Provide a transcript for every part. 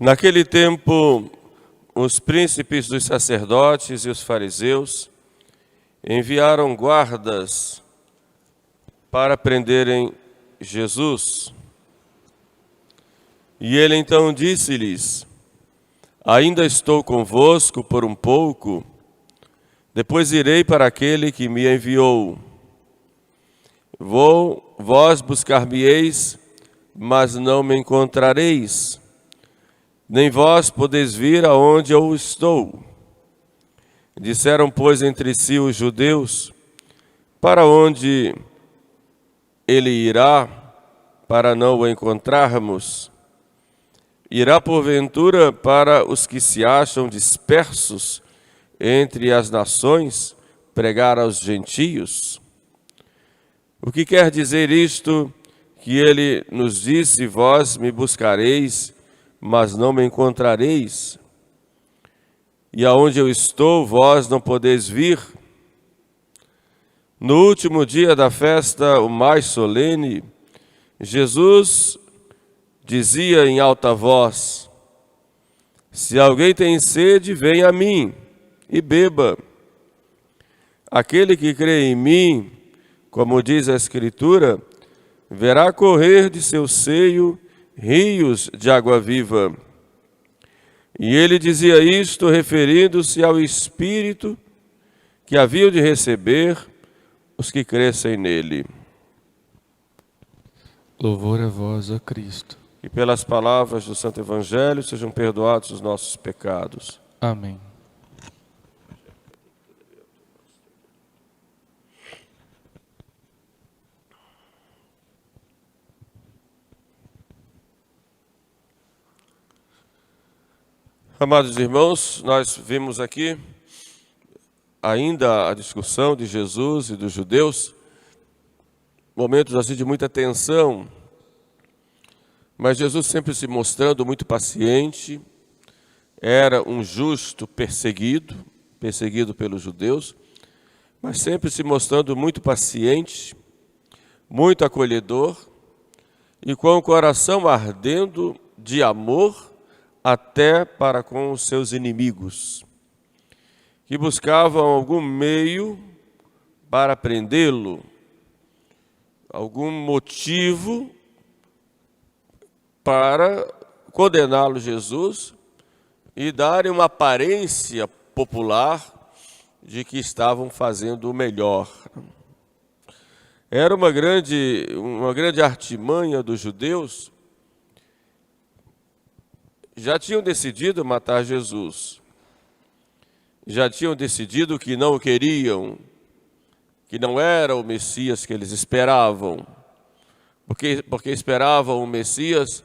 Naquele tempo, os príncipes dos sacerdotes e os fariseus enviaram guardas para prenderem Jesus. E ele então disse-lhes: ainda estou convosco por um pouco, depois irei para aquele que me enviou. Vós buscar-me-eis, mas não me encontrareis, nem vós podeis vir aonde eu estou. Disseram, pois, entre si os judeus: para onde ele irá, para não o encontrarmos? Irá, porventura, para os que se acham dispersos entre as nações, pregar aos gentios? O que quer dizer isto, que ele nos disse: vós me buscareis, mas não me encontrareis? E aonde eu estou, vós não podeis vir? No último dia da festa, o mais solene, Jesus dizia em alta voz: se alguém tem sede, venha a mim e beba. Aquele que crê em mim, como diz a Escritura, verá correr de seu seio rios de água viva. E ele dizia isto referindo-se ao Espírito que haviam de receber os que crescem nele. Louvor a vós, ó Cristo. E pelas palavras do Santo Evangelho sejam perdoados os nossos pecados. Amém. Amados irmãos, nós vimos aqui ainda a discussão de Jesus e dos judeus, momentos assim de muita tensão, mas Jesus sempre se mostrando muito paciente. Era um justo perseguido pelos judeus, mas sempre se mostrando muito paciente, muito acolhedor e com o coração ardendo de amor até para com os seus inimigos, que buscavam algum meio para prendê-lo, algum motivo para condená-lo, Jesus, e darem uma aparência popular de que estavam fazendo o melhor. Era uma grande artimanha dos judeus. Já tinham decidido matar Jesus. Já tinham decidido que não o queriam, que não era o Messias que eles esperavam. Porque esperavam o Messias,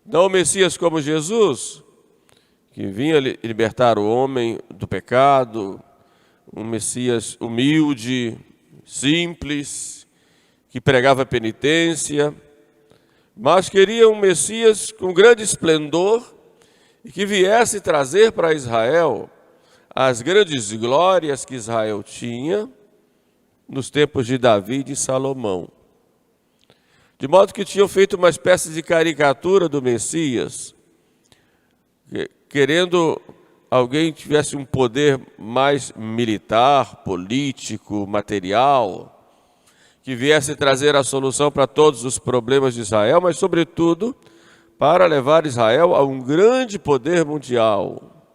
não o Messias como Jesus, que vinha libertar o homem do pecado, um Messias humilde, simples, que pregava penitência, mas queriam um Messias com grande esplendor e que viesse trazer para Israel as grandes glórias que Israel tinha nos tempos de Davi e de Salomão. De modo que tinham feito uma espécie de caricatura do Messias, querendo alguém que tivesse um poder mais militar, político, material, que viesse trazer a solução para todos os problemas de Israel, mas, sobretudo, para levar Israel a um grande poder mundial.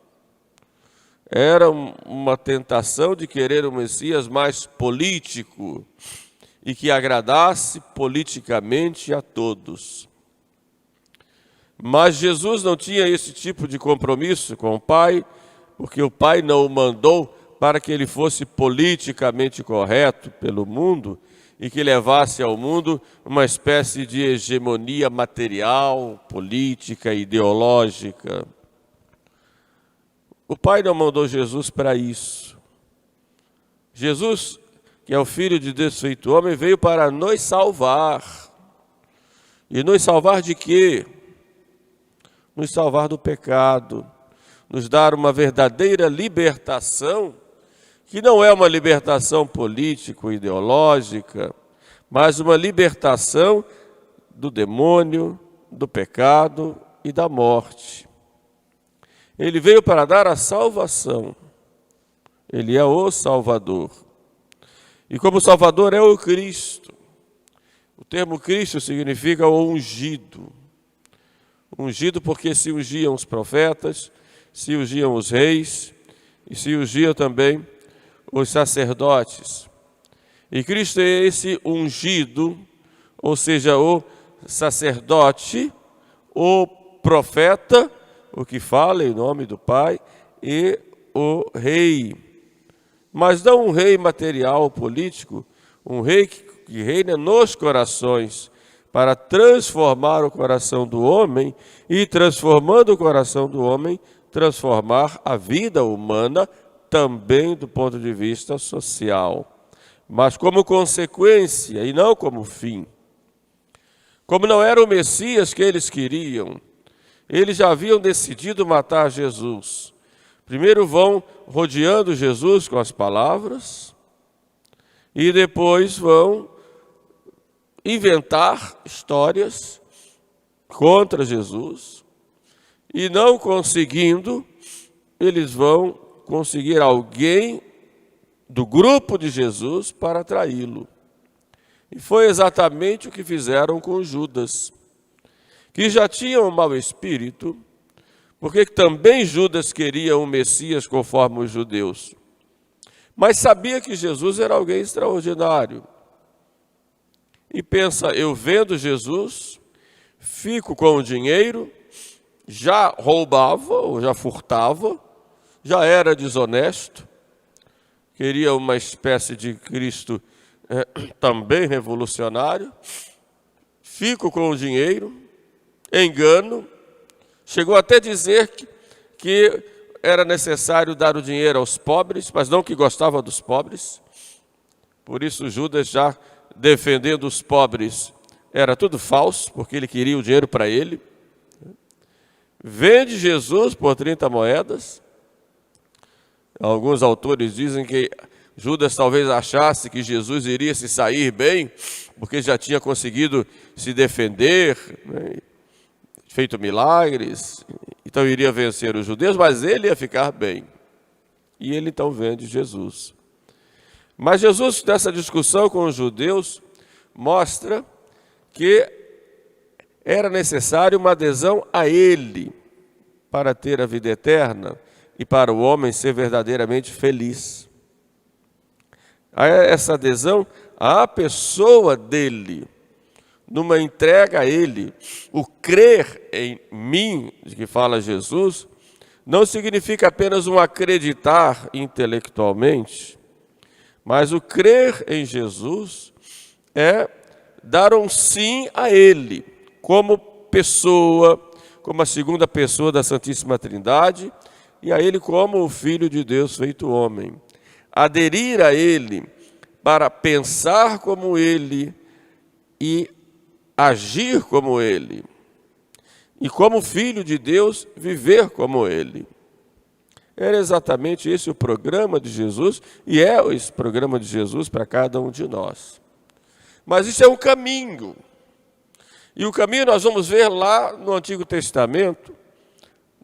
Era uma tentação de querer um Messias mais político e que agradasse politicamente a todos. Mas Jesus não tinha esse tipo de compromisso com o Pai, porque o Pai não o mandou para que ele fosse politicamente correto pelo mundo e que levasse ao mundo uma espécie de hegemonia material, política, ideológica. O Pai não mandou Jesus para isso. Jesus, que é o Filho de Deus feito homem, veio para nos salvar. E nos salvar de quê? Nos salvar do pecado, nos dar uma verdadeira libertação, que não é uma libertação político-ideológica, mas uma libertação do demônio, do pecado e da morte. Ele veio para dar a salvação. Ele é o Salvador. E como Salvador é o Cristo. O termo Cristo significa o ungido. Ungido porque se ungiam os profetas, se ungiam os reis e se ungiam também os sacerdotes. E Cristo é esse ungido, ou seja, o sacerdote, o profeta, o que fala em nome do Pai, e o rei. Mas não um rei material, político, um rei que reina nos corações, para transformar o coração do homem e, transformando o coração do homem, transformar a vida humana também do ponto de vista social, mas como consequência e não como fim. Como não era o Messias que eles queriam, eles já haviam decidido matar Jesus. Primeiro vão rodeando Jesus com as palavras e depois vão inventar histórias contra Jesus e não conseguindo, eles vão conseguir alguém do grupo de Jesus para traí-lo. E foi exatamente o que fizeram com Judas, que já tinha um mau espírito, porque também Judas queria um Messias conforme os judeus, mas sabia que Jesus era alguém extraordinário. E pensa, eu vendo Jesus, fico com o dinheiro, já roubava ou já furtava, já era desonesto, queria uma espécie de Cristo também revolucionário, fico com o dinheiro, engano, chegou até a dizer que era necessário dar o dinheiro aos pobres, mas não que gostava dos pobres, por isso Judas já defendendo os pobres, era tudo falso, porque ele queria o dinheiro para ele. Vende Jesus por 30 moedas. Alguns autores dizem que Judas talvez achasse que Jesus iria se sair bem, porque já tinha conseguido se defender, né, feito milagres, então iria vencer os judeus, mas ele ia ficar bem. E ele então vende Jesus. Mas Jesus, nessa discussão com os judeus, mostra que era necessário uma adesão a Ele para ter a vida eterna e para o homem ser verdadeiramente feliz. Essa adesão à pessoa dele, numa entrega a Ele, o crer em mim, de que fala Jesus, não significa apenas um acreditar intelectualmente, mas o crer em Jesus é dar um sim a Ele, como pessoa, como a segunda pessoa da Santíssima Trindade, e a Ele como o Filho de Deus feito homem. Aderir a Ele para pensar como Ele e agir como Ele. E como Filho de Deus, viver como Ele. Era exatamente esse o programa de Jesus, e é esse programa de Jesus para cada um de nós. Mas isso é um caminho. E o caminho nós vamos ver lá no Antigo Testamento,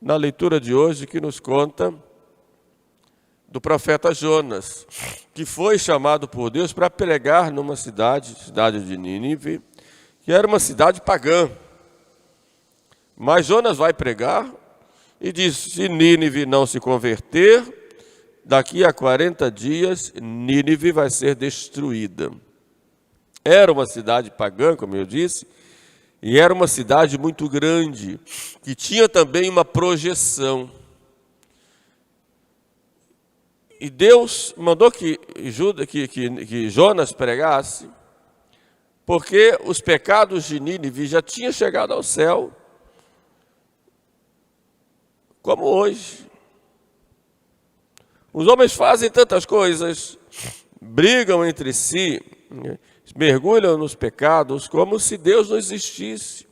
na leitura de hoje, que nos conta do profeta Jonas, que foi chamado por Deus para pregar numa cidade de Nínive, que era uma cidade pagã. Mas Jonas vai pregar e diz, se Nínive não se converter, daqui a 40 dias, Nínive vai ser destruída. Era uma cidade pagã, como eu disse, e era uma cidade muito grande, que tinha também uma projeção. E Deus mandou que Jonas pregasse, porque os pecados de Nínive já tinham chegado ao céu, como hoje. Os homens fazem tantas coisas, brigam entre si, mergulham nos pecados como se Deus não existisse.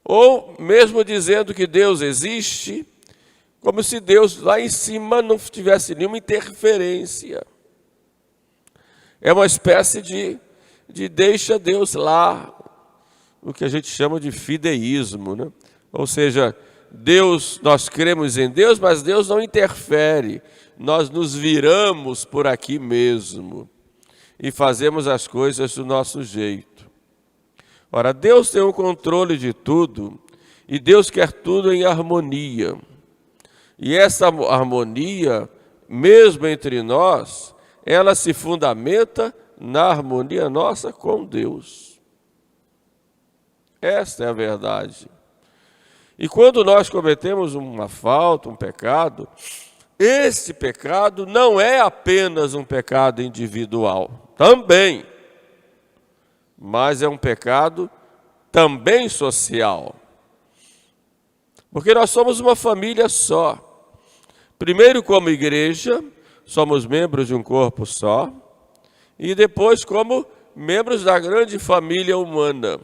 Ou mesmo dizendo que Deus existe, como se Deus lá em cima não tivesse nenhuma interferência. É uma espécie de deixa Deus lá, o que a gente chama de fideísmo, né? Ou seja, nós cremos em Deus, mas Deus não interfere. Nós nos viramos por aqui mesmo e fazemos as coisas do nosso jeito. Ora, Deus tem o controle de tudo e Deus quer tudo em harmonia. E essa harmonia, mesmo entre nós, ela se fundamenta na harmonia nossa com Deus. Esta é a verdade. E quando nós cometemos uma falta, um pecado, esse pecado não é apenas um pecado individual, também, mas é um pecado também social. Porque nós somos uma família só. Primeiro, como igreja, somos membros de um corpo só, e depois como membros da grande família humana.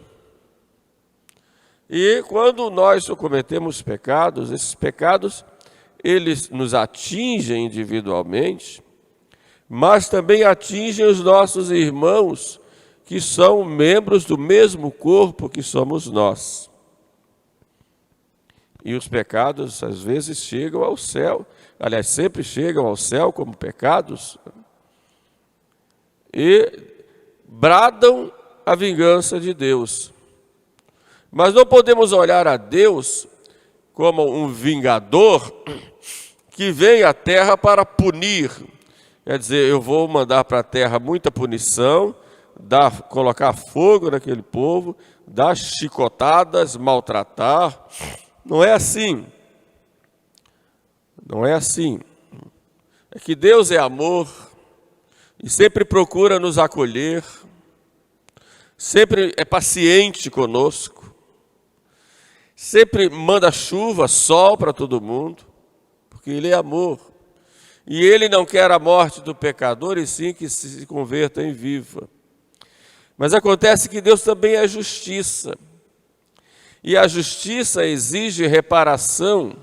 E quando nós cometemos pecados, esses pecados, eles nos atingem individualmente, mas também atingem os nossos irmãos, que são membros do mesmo corpo que somos nós. E os pecados, às vezes, chegam ao céu, aliás, sempre chegam ao céu como pecados, e bradam a vingança de Deus. Mas não podemos olhar a Deus como um vingador que vem à terra para punir. Quer dizer, eu vou mandar para a terra muita punição, colocar fogo naquele povo, dar chicotadas, maltratar. Não é assim. Não é assim. É que Deus é amor e sempre procura nos acolher, sempre é paciente conosco, sempre manda chuva, sol para todo mundo, porque Ele é amor. E Ele não quer a morte do pecador, e sim que se converta em viva. Mas acontece que Deus também é justiça. E a justiça exige reparação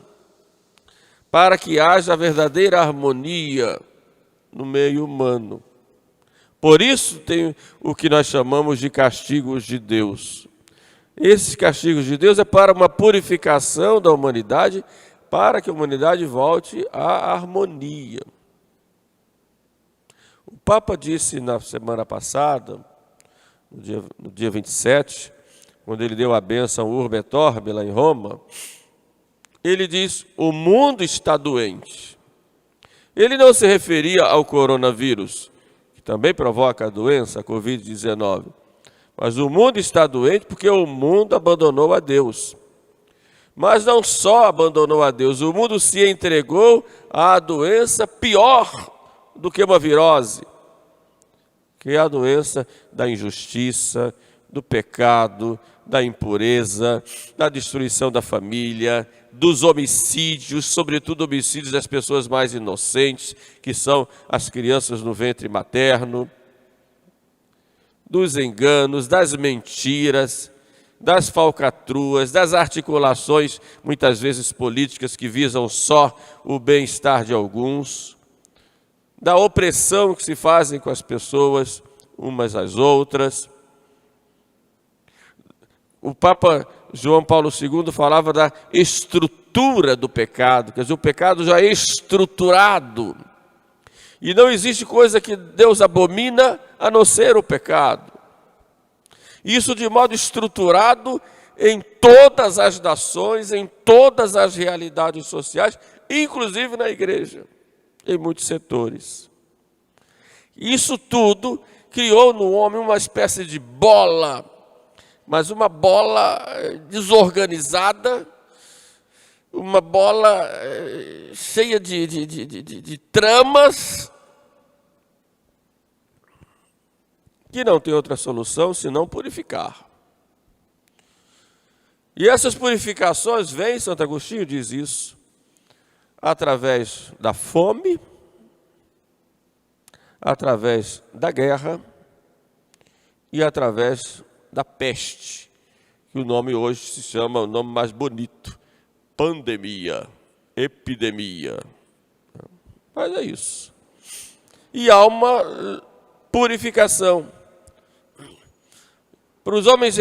para que haja verdadeira harmonia no meio humano. Por isso tem o que nós chamamos de castigos de Deus. Esses castigos de Deus é para uma purificação da humanidade, para que a humanidade volte à harmonia. O Papa disse na semana passada, no dia 27, quando ele deu a bênção Urbe et Orbe lá em Roma, ele diz: o mundo está doente. Ele não se referia ao coronavírus, que também provoca a doença, a Covid-19. Mas o mundo está doente porque o mundo abandonou a Deus. Mas não só abandonou a Deus, o mundo se entregou à doença pior do que uma virose, que é a doença da injustiça, do pecado, da impureza, da destruição da família, dos homicídios, sobretudo homicídios das pessoas mais inocentes, que são as crianças no ventre materno, dos enganos, das mentiras, das falcatruas, das articulações, muitas vezes políticas, que visam só o bem-estar de alguns, da opressão que se fazem com as pessoas, umas às outras. O Papa João Paulo II falava da estrutura do pecado, quer dizer, o pecado já é estruturado. E não existe coisa que Deus abomina a não ser o pecado. Isso de modo estruturado em todas as nações, em todas as realidades sociais, inclusive na igreja, em muitos setores. Isso tudo criou no homem uma espécie de bola, mas uma bola desorganizada, uma bola cheia de tramas, que não tem outra solução senão purificar. E essas purificações vêm, Santo Agostinho diz isso, através da fome, através da guerra e através da peste, que o nome hoje se chama, o nome mais bonito, pandemia, epidemia. Mas é isso. E há uma purificação. Para os homens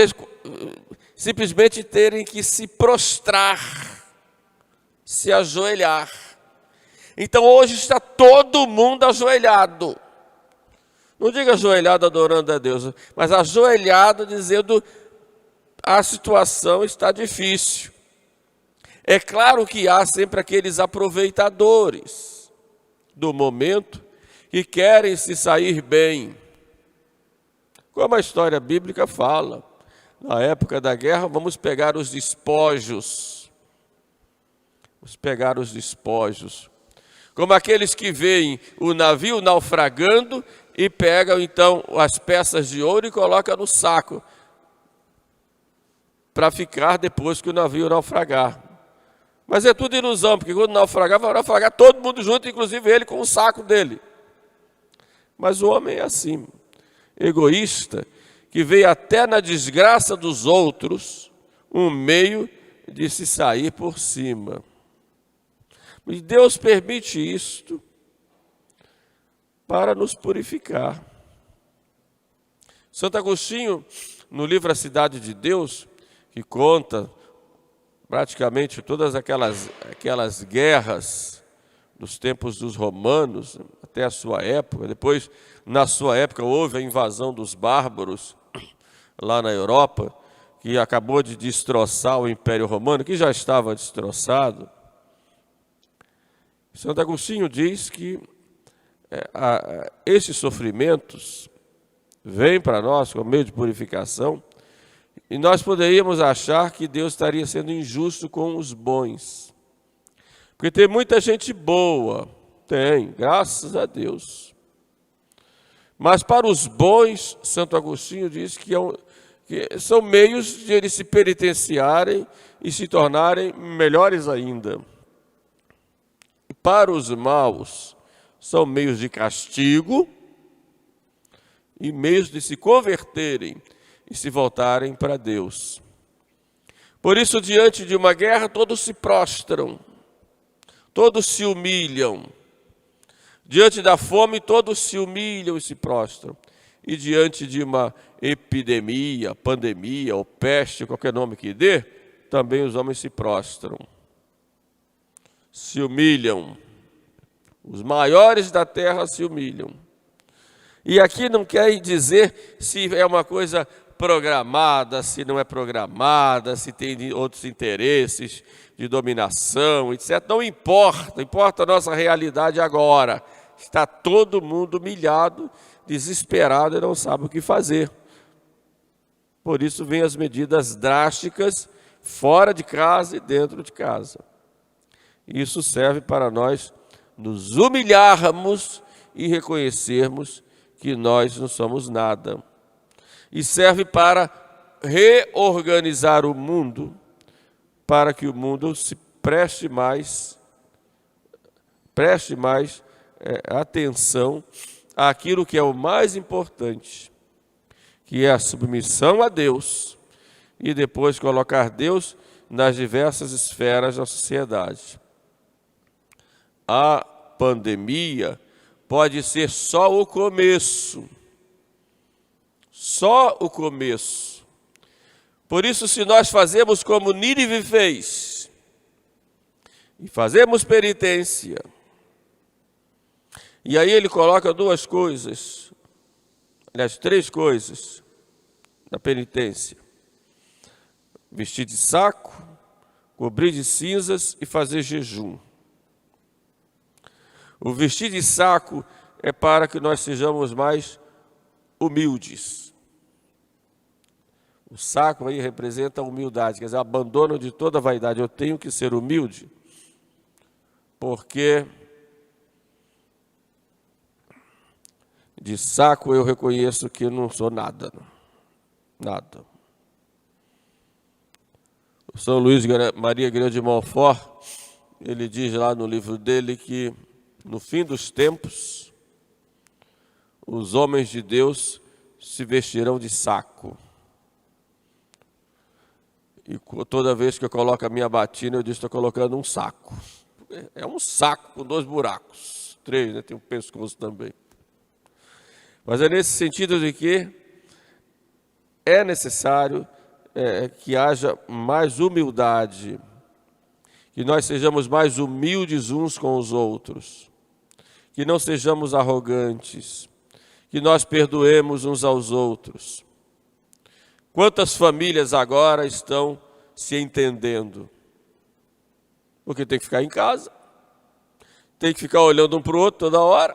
simplesmente terem que se prostrar se ajoelhar. Então hoje está todo mundo ajoelhado. Não diga ajoelhado adorando a Deus, mas ajoelhado dizendo a situação está difícil. É claro que há sempre aqueles aproveitadores do momento que querem se sair bem. Como a história bíblica fala, na época da guerra, vamos pegar os despojos. Vamos pegar os despojos. Como aqueles que veem o navio naufragando e pegam então as peças de ouro e colocam no saco para ficar depois que o navio naufragar. Mas é tudo ilusão, porque quando naufragar, vai naufragar todo mundo junto, inclusive ele com o saco dele. Mas o homem é assim, egoísta, que vê até na desgraça dos outros um meio de se sair por cima. E Deus permite isto para nos purificar. Santo Agostinho, no livro A Cidade de Deus, que conta praticamente todas aquelas guerras dos tempos dos romanos, até a sua época. Depois, na sua época, houve a invasão dos bárbaros lá na Europa, que acabou de destroçar o Império Romano, que já estava destroçado. Santo Agostinho diz que esses sofrimentos vêm para nós como meio de purificação, e nós poderíamos achar que Deus estaria sendo injusto com os bons. Porque tem muita gente boa, tem, graças a Deus. Mas para os bons, Santo Agostinho diz que são meios de eles se penitenciarem e se tornarem melhores ainda. E para os maus, são meios de castigo e meios de se converterem e se voltarem para Deus. Por isso, diante de uma guerra, todos se prostram, todos se humilham. Diante da fome, todos se humilham e se prostram. E diante de uma epidemia, pandemia ou peste, qualquer nome que dê, também os homens se prostram. Se humilham. Os maiores da terra se humilham. E aqui não quer dizer se é uma coisa programada, se não é programada, se tem outros interesses de dominação, etc. Não importa, importa a nossa realidade agora. Está todo mundo humilhado, desesperado e não sabe o que fazer. Por isso vem as medidas drásticas fora de casa e dentro de casa. Isso serve para nós nos humilharmos e reconhecermos que nós não somos nada. E serve para reorganizar o mundo, para que o mundo se preste mais atenção àquilo que é o mais importante, que é a submissão a Deus, e depois colocar Deus nas diversas esferas da sociedade. A pandemia pode ser só o começo. Só o começo. Por isso, se nós fazemos como Nínive fez, e fazemos penitência, e aí ele coloca duas coisas, aliás, três coisas na penitência: vestir de saco, cobrir de cinzas e fazer jejum. O vestir de saco é para que nós sejamos mais humildes. O saco aí representa a humildade, quer dizer, o abandono de toda a vaidade. Eu tenho que ser humilde, porque de saco eu reconheço que não sou nada. Nada. O São Luís Maria Grande de Montfort, ele diz lá no livro dele que no fim dos tempos, os homens de Deus se vestirão de saco. E toda vez que eu coloco a minha batina, eu digo que estou colocando um saco. É um saco com 2 buracos. 3, né? Tem um pescoço também. Mas é nesse sentido de que é necessário que haja mais humildade, que nós sejamos mais humildes uns com os outros, que não sejamos arrogantes, que nós perdoemos uns aos outros. Quantas famílias agora estão se entendendo? Porque tem que ficar em casa, tem que ficar olhando um para o outro toda hora.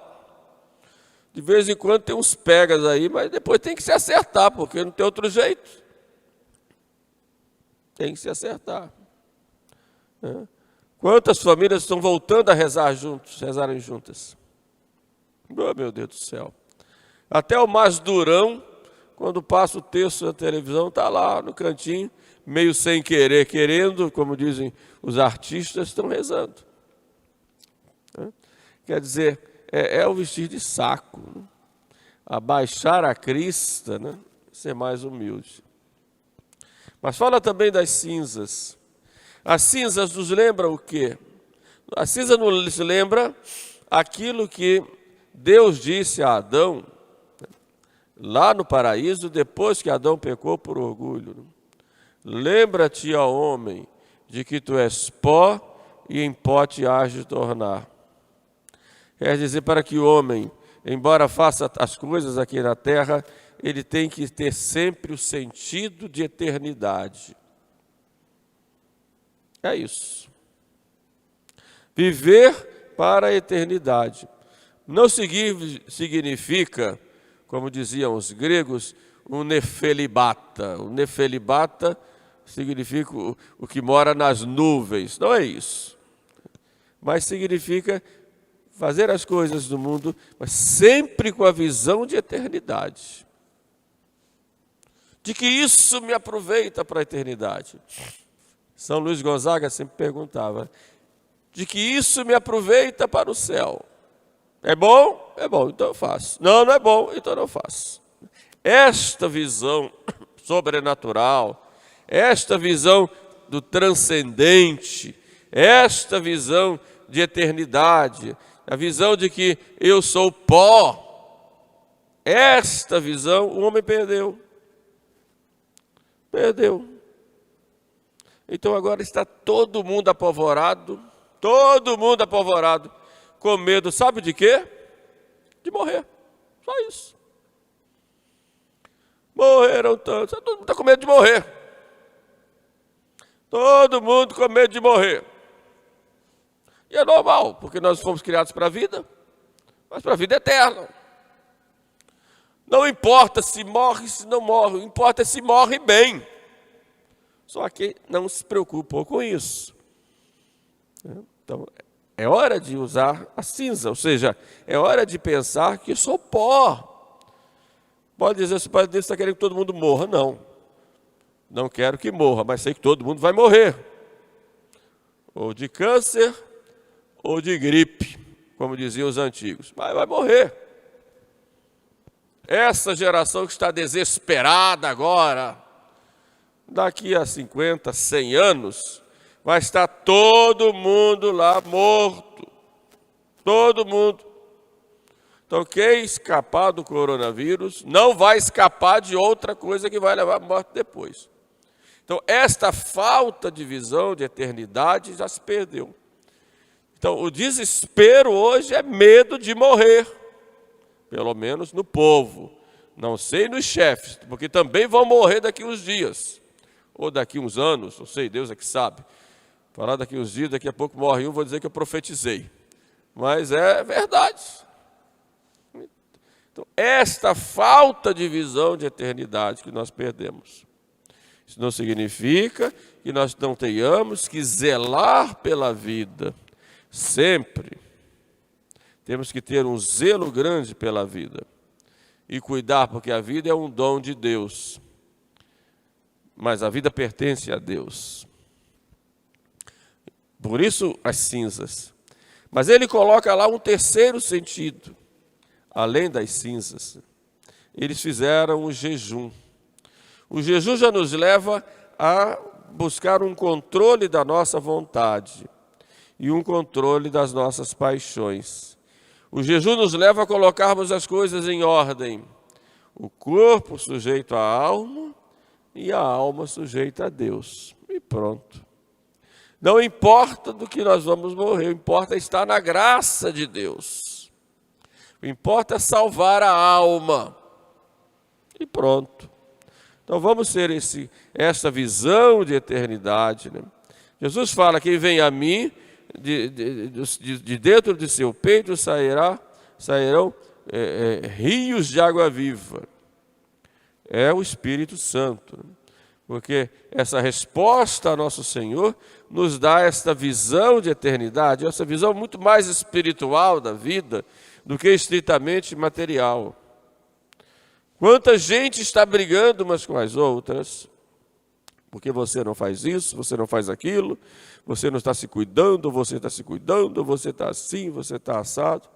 De vez em quando tem uns pegas aí, mas depois tem que se acertar, porque não tem outro jeito. Tem que se acertar. Quantas famílias estão voltando a rezarem juntas? Oh, meu Deus do céu. Até o mais durão, quando passa o texto na televisão, está lá no cantinho, meio sem querer, querendo, como dizem os artistas, estão rezando. Quer dizer, é o vestir de saco, né? Abaixar a crista, né? Ser mais humilde. Mas fala também das cinzas. As cinzas nos lembram o quê? A cinza nos lembra aquilo que Deus disse a Adão, lá no paraíso, depois que Adão pecou por orgulho. Lembra-te, ó homem, de que tu és pó e em pó te hás de tornar. Quer dizer, para que o homem, embora faça as coisas aqui na terra, ele tem que ter sempre o sentido de eternidade. É isso. Viver para a eternidade. Não significa, como diziam os gregos, um nefelibata. O nefelibata significa o que mora nas nuvens. Não é isso. Mas significa fazer as coisas do mundo, mas sempre com a visão de eternidade. De que isso me aproveita para a eternidade. São Luís Gonzaga sempre perguntava, de que isso me aproveita para o céu. É bom? É bom, então eu faço. Não, não é bom, então eu não faço. Esta visão sobrenatural, esta visão do transcendente, esta visão de eternidade, a visão de que eu sou pó, esta visão o homem perdeu. Perdeu. Então agora está todo mundo apavorado, com medo, sabe de quê? De morrer, só isso. Morreram tantos, todo mundo está com medo de morrer. Todo mundo com medo de morrer. E é normal, porque nós fomos criados para a vida, mas para a vida eterna. Não importa se morre, se não morre, importa se morre bem. Só que não se preocupam com isso. Então, é hora de usar a cinza, ou seja, é hora de pensar que eu sou pó. Pode dizer, se o Padre Deus está querendo que todo mundo morra. Não. Não quero que morra, mas sei que todo mundo vai morrer. Ou de câncer, ou de gripe, como diziam os antigos. Mas vai morrer. Essa geração que está desesperada agora, daqui a 50, 100 anos, vai estar todo mundo lá morto. Todo mundo. Então, quem escapar do coronavírus não vai escapar de outra coisa que vai levar à morte depois. Então, esta falta de visão de eternidade já se perdeu. Então, o desespero hoje é medo de morrer, pelo menos no povo. Não sei nos chefes, porque também vão morrer daqui uns dias, ou daqui uns anos, não sei, Deus é que sabe. Falar daqui uns dias, daqui a pouco morre um, vou dizer que eu profetizei. Mas é verdade. Então, esta falta de visão de eternidade que nós perdemos. Isso não significa que nós não tenhamos que zelar pela vida. Sempre temos que ter um zelo grande pela vida. E cuidar, porque a vida é um dom de Deus. Mas a vida pertence a Deus. Por isso as cinzas. Mas ele coloca lá um terceiro sentido. Além das cinzas, eles fizeram o jejum. O jejum já nos leva a buscar um controle da nossa vontade e um controle das nossas paixões. O jejum nos leva a colocarmos as coisas em ordem. O corpo sujeito à alma e a alma sujeita a Deus. E pronto. Não importa do que nós vamos morrer, o importa é estar na graça de Deus. O importa é salvar a alma. E pronto. Então vamos ter essa visão de eternidade, né? Jesus fala: quem vem a mim, de dentro de seu peito sairão rios de água viva. É o Espírito Santo, né? Porque essa resposta a nosso Senhor nos dá esta visão de eternidade, essa visão muito mais espiritual da vida do que estritamente material. Quanta gente está brigando umas com as outras, porque você não faz isso, você não faz aquilo, você não está se cuidando, você está se cuidando, você está assim, você está assado.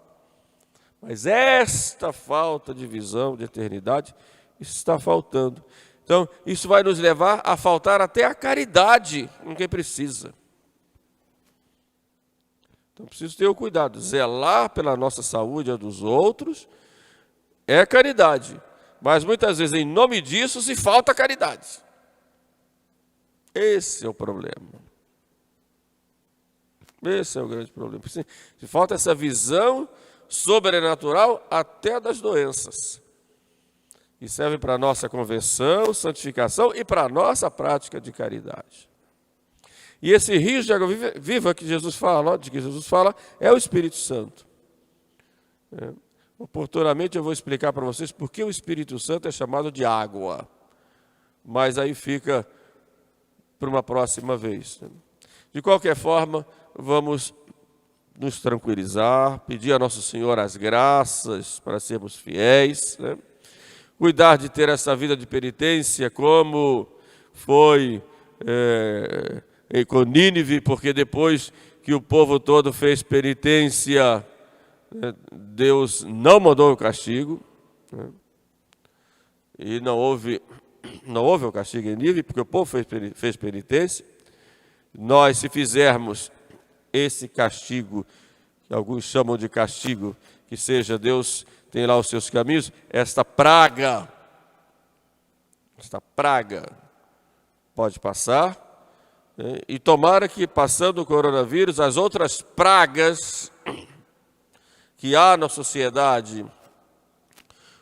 Mas esta falta de visão de eternidade está faltando. Então, isso vai nos levar a faltar até a caridade com quem precisa. Então, preciso ter o cuidado. Zelar pela nossa saúde e a dos outros é caridade. Mas muitas vezes, em nome disso, se falta caridade. Esse é o problema. Esse é o grande problema. Se falta essa visão sobrenatural até das doenças. E serve para a nossa conversão, santificação e para a nossa prática de caridade. E esse rio de água viva de que Jesus fala, é o Espírito Santo. Oportunamente eu vou explicar para vocês por que o Espírito Santo é chamado de água. Mas aí fica para uma próxima vez. De qualquer forma, vamos nos tranquilizar, pedir a Nosso Senhor as graças para sermos fiéis, né? Cuidar de ter essa vida de penitência como foi com Nínive, porque depois que o povo todo fez penitência, Deus não mandou o castigo, né? E não houve o castigo em Nínive, porque o povo fez penitência. Nós, se fizermos esse castigo, que alguns chamam de castigo, que seja Deus tem lá os seus caminhos, esta praga pode passar, né? E tomara que, passando o coronavírus, as outras pragas que há na sociedade,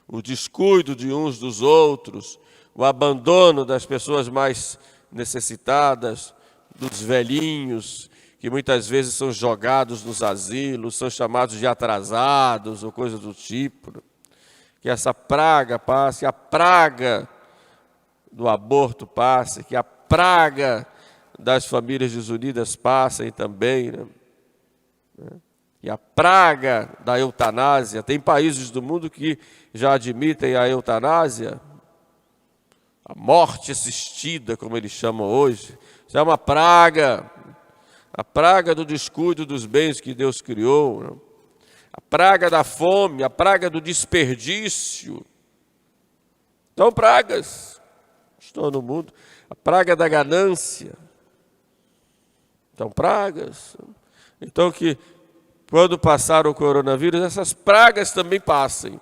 o descuido de uns dos outros, o abandono das pessoas mais necessitadas, dos velhinhos, que muitas vezes são jogados nos asilos, são chamados de atrasados ou coisas do tipo. Que essa praga passe, que a praga do aborto passe, que a praga das famílias desunidas passem também, né? E a praga da eutanásia. Tem países do mundo que já admitem a eutanásia, a morte assistida, como eles chamam hoje. Isso é uma praga. A praga do descuido dos bens que Deus criou, né? A praga da fome, a praga do desperdício. São pragas que estão no mundo. A praga da ganância. São pragas. Então que quando passar o coronavírus, essas pragas também passem.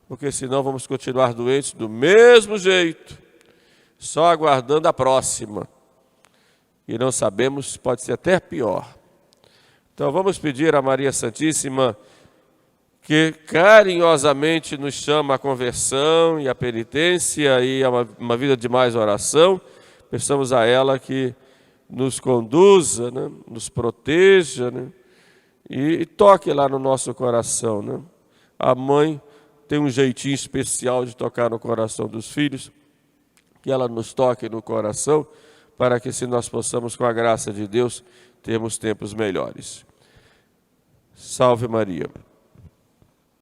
Porque senão vamos continuar doentes do mesmo jeito, só aguardando a próxima. E não sabemos, pode ser até pior. Então vamos pedir a Maria Santíssima que carinhosamente nos chama à conversão e à penitência e a uma vida de mais oração. Peçamos a ela que nos conduza, né? Nos proteja, né? E toque lá no nosso coração, né? A mãe tem um jeitinho especial de tocar no coração dos filhos, que ela nos toque no coração, para que, se nós possamos, com a graça de Deus, termos tempos melhores. Salve Maria.